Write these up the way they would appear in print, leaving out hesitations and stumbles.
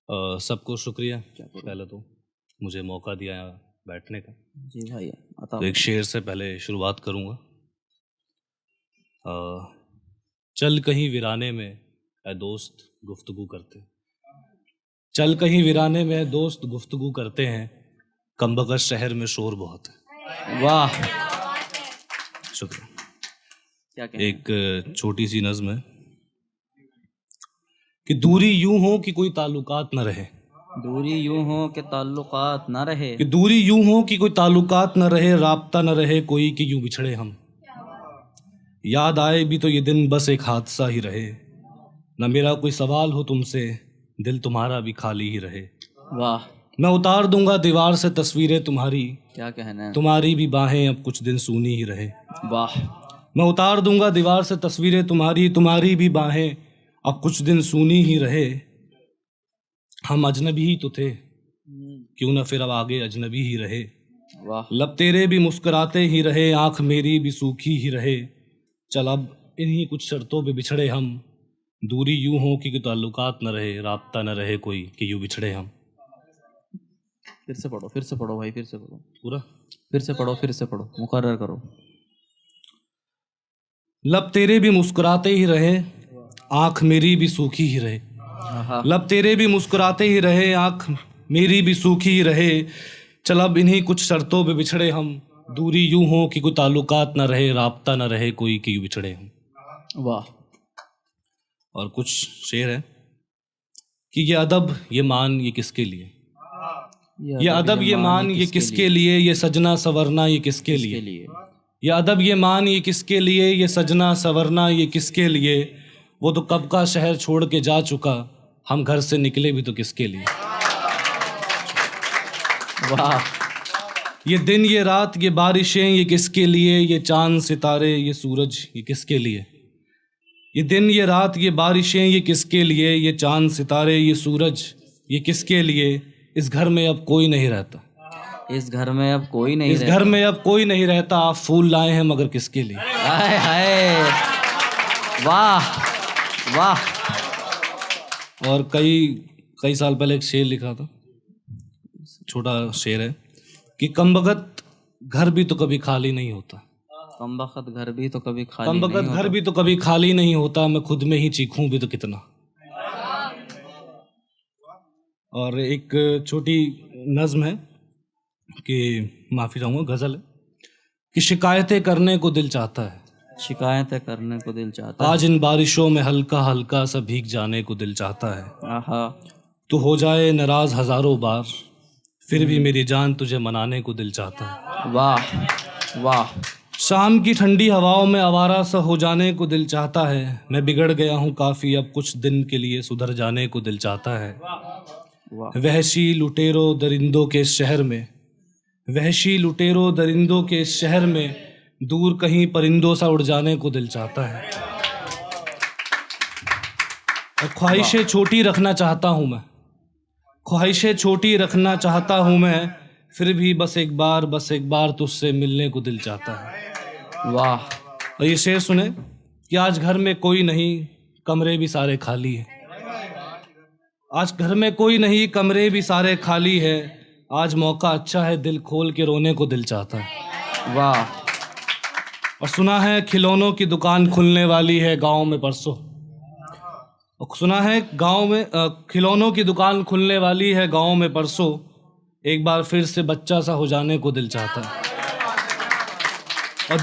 सबको शुक्रिया पहले तो मुझे मौका दिया यहाँ बैठने का। जी भाई तो एक शेर से पहले शुरुआत करूँगा। चल कहीं वीराने में ऐ दोस्त गुफ्तगू करते, चल कहीं वीराने में ऐ दोस्त गुफ्तगू करते हैं, कमबख्त शहर में शोर बहुत है। वाह, शुक्रिया। क्या कहना एक छोटी सी नज़्म है कि दूरी यूं हो कि कोई ताल्लुकात न रहे, दूरी यूं हो कि ताल्लुकात न रहे, कि दूरी यूं हो कि कोई ताल्लुकात न रहे, राब्ता न रहे कोई कि यूं बिछड़े हम। याद आए भी तो ये दिन बस एक हादसा ही रहे, न मेरा कोई सवाल हो तुमसे, दिल तुम्हारा भी खाली ही रहे। वाह, मैं उतार दूंगा दीवार से तस्वीरें तुम्हारी, क्या कहना है, तुम्हारी भी बाहें अब कुछ दिन सूनी ही रहे। वाह, मैं उतार दूंगा दीवार से तस्वीरें तुम्हारी, तुम्हारी भी बाहें अब कुछ दिन सूनी ही रहे। हम अजनबी ही तो थे, क्यों ना फिर अब आगे अजनबी ही रहे। वाह, लब तेरे भी मुस्कुराते ही रहे, आंख मेरी भी सूखी ही रहे। चल अब इन्हीं कुछ शर्तों पे बिछड़े हम, दूरी यूं हो कि ताल्लुकात न रहे, राब्ता न रहे कोई कि यूं बिछड़े हम। फिर से पढ़ो, फिर से पढ़ो भाई, फिर से पढ़ो, पूरा फिर से पढ़ो, फिर से पढ़ो, मुकर्रर करो। लब तेरे भी मुस्कुराते ही रहे, आंख मेरी भी सूखी ही रहे। आहा, लब तेरे भी मुस्कुराते ही रहे, आंख मेरी भी सूखी ही रहे। चल अब इन्हीं कुछ शर्तों पे बिछड़े हम, दूरी यूं हो कि कोई ताल्लुकात न रहे, राब्ता न रहे कोई कि यूं बिछड़े हम। वाह, और कुछ शेर है कि ये अदब ये मान ये किसके लिए, ये अदब ये मान ये किसके लिए, ये सजना सवरना ये किसके लिए, ये अदब ये मान ये किसके लिए, ये सजना सवरना ये किसके लिए। वो तो कब का शहर छोड़ के जा चुका, हम घर से निकले भी तो किसके लिए। वाह, ये दिन ये रात ये बारिशें ये किसके लिए, ये चांद सितारे ये सूरज ये किसके लिए। ये दिन ये रात ये बारिशें ये किसके लिए, ये चांद सितारे ये सूरज ये किसके लिए। इस घर में अब कोई नहीं रहता, इस घर में अब कोई नहीं इस घर में अब कोई नहीं रहता, आप फूल लाए हैं मगर किसके लिए। हाय हाय, वाह वाह। और कई साल पहले एक शेर लिखा था, छोटा शेर है कि कमबख्त घर भी तो कभी खाली नहीं होता, कमबख्त घर भी तो कभी खाली नहीं कमबख्त होता, घर भी तो कभी खाली नहीं होता, मैं खुद में ही चीखूं भी तो कितना। और एक छोटी नज़्म है कि माफ़ी चाहूँगा, गज़ल है कि शिकायतें करने को दिल चाहता है, शिकायतें करने को दिल चाहता है, आज इन बारिशों में हल्का हल्का सा भीग जाने को दिल चाहता है। आहा, तो हो जाए नाराज़ हज़ारों बार, फिर भी मेरी जान तुझे मनाने को दिल चाहता है। वाह वाह, शाम की ठंडी हवाओं में आवारा सा हो जाने को दिल चाहता है, मैं बिगड़ गया हूँ काफ़ी अब कुछ दिन के लिए सुधर जाने को दिल चाहता है। वाह, वहशी लुटेरों दरिंदों के शहर में, वहशी लुटेरों दरिंदों के शहर में, दूर कहीं परिंदों सा उड़ जाने को दिल चाहता है। और ख्वाहिशें छोटी रखना चाहता हूँ मैं, ख्वाहिशें छोटी रखना चाहता हूँ मैं, फिर भी बस एक बार तुझसे मिलने को दिल चाहता है। वाह, और ये शेर सुने कि आज घर में कोई नहीं, कमरे भी सारे खाली हैं, आज घर में कोई नहीं, कमरे भी सारे खाली है, आज मौका अच्छा है, दिल खोल के रोने को दिल चाहता है। वाह, और सुना है खिलौनों की दुकान खुलने वाली है गांव में परसों, और सुना है गांव में खिलौनों की दुकान खुलने वाली है गांव में परसों, एक बार फिर से बच्चा सा हो जाने को दिल चाहता है। और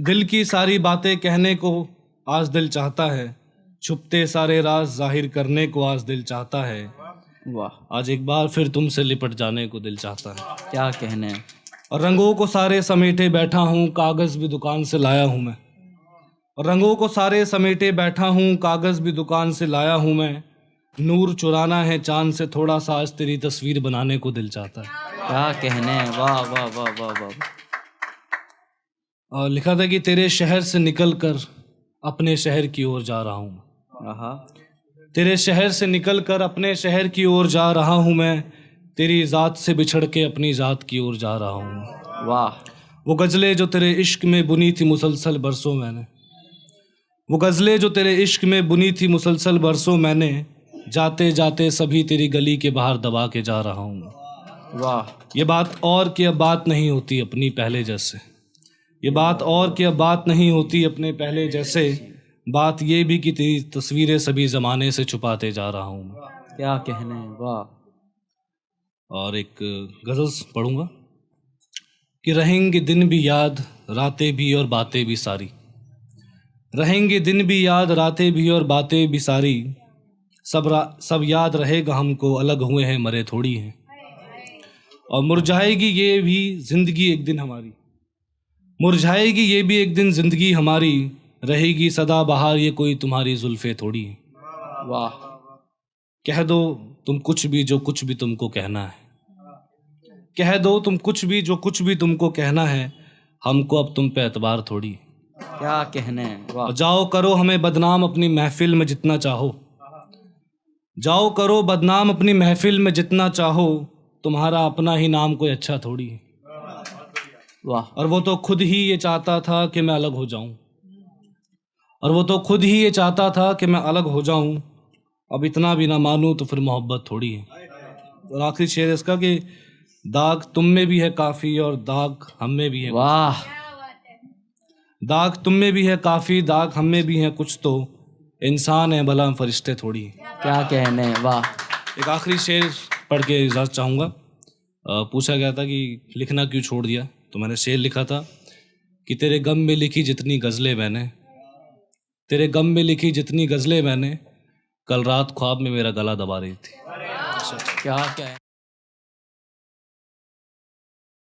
दिल की सारी बातें कहने को आज दिल चाहता है, छुपते सारे राज जाहिर करने को आज दिल चाहता है। वाह, आज एक बार फिर तुमसे लिपट जाने को दिल चाहता है। क्या कहने। और रंगों को सारे समेटे बैठा हूँ, कागज़ भी दुकान से लाया हूँ मैं, और रंगों को सारे समेटे बैठा हूँ, कागज़ भी दुकान से लाया हूँ मैं। नूर चुराना है चांद से थोड़ा सा, आज तेरी तस्वीर बनाने को दिल चाहता है। क्या कहने, वाह वाह वाह वाह वाह। और लिखा था कि तेरे शहर से निकल कर अपने शहर की ओर जा रहा हूँ, आहा, तेरे शहर से निकल कर अपने शहर की ओर जा रहा हूँ मैं, तेरी ज़ात से बिछड़ के अपनी ज़ात की ओर जा रहा हूँ। वाह, वो गज़लें जो तेरे इश्क में बुनी थी मुसलसल बरसों मैंने, वो गज़लें जो तेरे इश्क में बुनी थी मुसलसल बरसों मैंने, जाते जाते सभी तेरी गली के बाहर दबा के जा रहा हूँ। वाह, ये बात और कि अब बात नहीं होती अपनी पहले जैसे, ये बात और कि अब बात नहीं होती अपने पहले जैसे, बात ये भी कि तेरी तस्वीरें सभी ज़माने से छुपाते जा रहा हूँ। क्या कहने, वाह। और एक गज़ल पढ़ूंगा कि रहेंगे दिन भी याद, रातें भी और बातें भी सारी, रहेंगे दिन भी याद, रातें भी और बातें भी सारी, सब याद रहेगा हमको, अलग हुए हैं मरे थोड़ी हैं। और मुरझाएगी ये भी ज़िंदगी एक दिन हमारी, मुरझाएगी ये भी एक दिन ज़िंदगी हमारी, रहेगी सदा बहार ये कोई तुम्हारी जुल्फ़े थोड़ी है। वाह, कह दो तुम कुछ भी जो कुछ भी तुमको कहना है, कह दो तुम कुछ भी जो कुछ भी तुमको कहना है, हमको अब तुम पे एतबार थोड़ी है। क्या कहने, वाह। और जाओ करो हमें बदनाम अपनी महफिल में जितना चाहो, जाओ करो बदनाम अपनी महफिल में जितना चाहो, तुम्हारा अपना ही नाम कोई अच्छा थोड़ी है। वाह, और वो तो खुद ही ये चाहता था कि मैं अलग हो जाऊं, और वो तो खुद ही ये चाहता था कि मैं अलग हो जाऊं, अब इतना भी ना मानूं तो फिर मोहब्बत थोड़ी है। और आखिरी शेर है इसका कि दाग तुम में भी है काफ़ी और दाग हम में भी है, वाह, दाग तुम में भी है काफ़ी, दाग हम में भी है कुछ, तो इंसान है भला हम फरिश्ते थोड़ी हैं। क्या कहने, वाह। एक आखिरी शेर पढ़ के इजाज़त चाहूँगा। पूछा गया था कि लिखना क्यों छोड़ दिया, तो मैंने शेर लिखा था कि तेरे गम में लिखी जितनी गज़लें मैंने, तेरे गम में लिखी जितनी गज़लें मैंने, कल रात ख्वाब में मेरा गला दबा रही थी। क्या कहने।